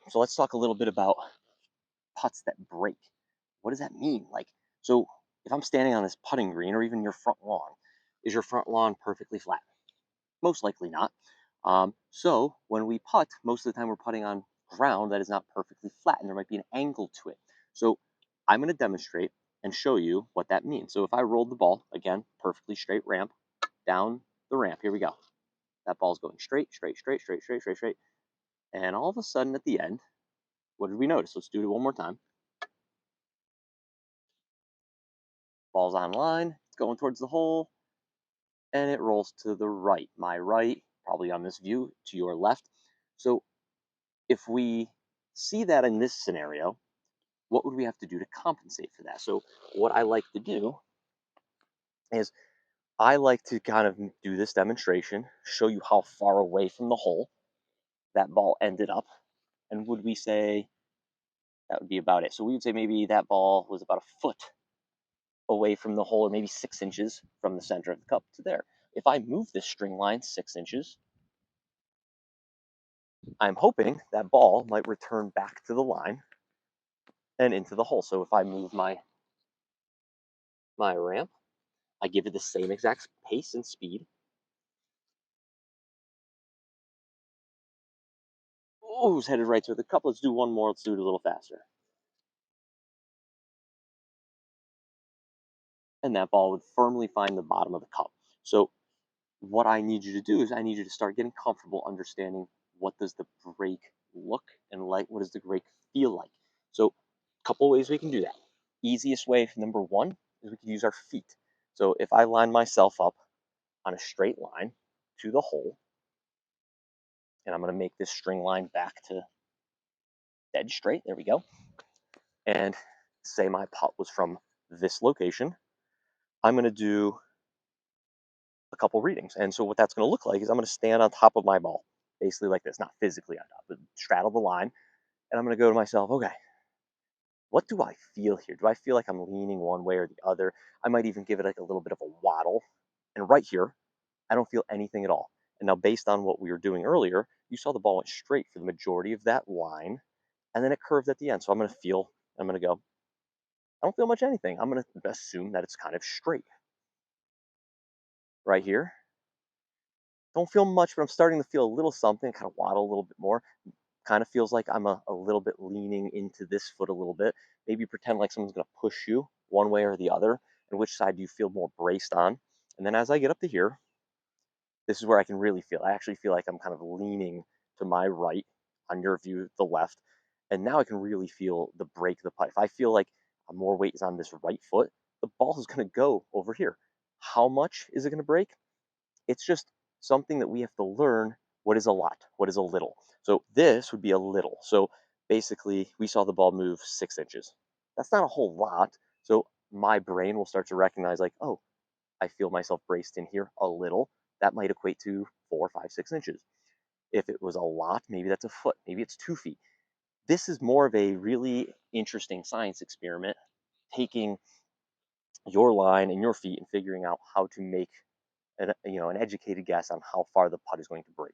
So let's talk a little bit about putts that break. What does that mean? So if I'm standing on this putting green or even your front lawn, is your front lawn perfectly flat? Most likely not. So when we putt, most of the time we're putting on ground that is not perfectly flat, and there might be an angle to it. So I'm going to demonstrate and show you what that means. So if I rolled the ball, again, perfectly straight ramp, down the ramp, here we go. That ball's going straight, straight, straight, straight, straight, straight, straight. And all of a sudden at the end, what did we notice? Let's do it one more time. Ball's on line, it's going towards the hole, and it rolls to the right. My right, probably on this view, to your left. So if we see that in this scenario, what would we have to do to compensate for that? So what I like to do is I like to kind of do this demonstration, show you how far away from the hole that ball ended up. And would we say that would be about it? So we would say maybe that ball was about a foot away from the hole, or maybe 6 inches from the center of the cup to there. If I move this string line 6 inches, I'm hoping that ball might return back to the line and into the hole. So if I move my ramp, I give it the same exact pace and speed. Oh, who's headed right to the cup? Let's do one more. Let's do it a little faster. And that ball would firmly find the bottom of the cup. So what I need you to do is I need you to start getting comfortable understanding what does the break look and like, what does the break feel like. So a couple ways we can do that. Easiest way, number one, is we can use our feet. So if I line myself up on a straight line to the hole, and I'm going to make this string line back to dead straight, there we go, and say my putt was from this location, I'm going to do a couple readings. And so what that's going to look like is I'm going to stand on top of my ball, basically like this, not physically on top, but straddle the line. And I'm going to go to myself, okay, what do I feel here? Do I feel like I'm leaning one way or the other? I might even give it like a little bit of a waddle. And right here, I don't feel anything at all. And now, based on what we were doing earlier, you saw the ball went straight for the majority of that line, and then it curved at the end. So I'm going to go, I don't feel much anything. I'm going to assume that it's kind of straight. Right here, don't feel much, but I'm starting to feel a little something, kind of waddle a little bit more. Kind of feels like I'm a little bit leaning into this foot a little bit. Maybe pretend like someone's going to push you one way or the other, and which side do you feel more braced on. And then as I get up to here, this is where I can really feel. I actually feel like I'm kind of leaning to my right, on your view, the left. And now I can really feel the break of the putt. If I feel like more weight is on this right foot, the ball is going to go over here. How much is it going to break? It's just something that we have to learn. What is a lot? What is a little? So this would be a little. So basically, we saw the ball move 6 inches. That's not a whole lot. So my brain will start to recognize, like, oh, I feel myself braced in here a little. That might equate to 4, 5, 6 inches. If it was a lot, maybe that's a foot. Maybe it's 2 feet. This is more of a really interesting science experiment, taking your line and your feet and figuring out how to make an educated guess on how far the putt is going to break.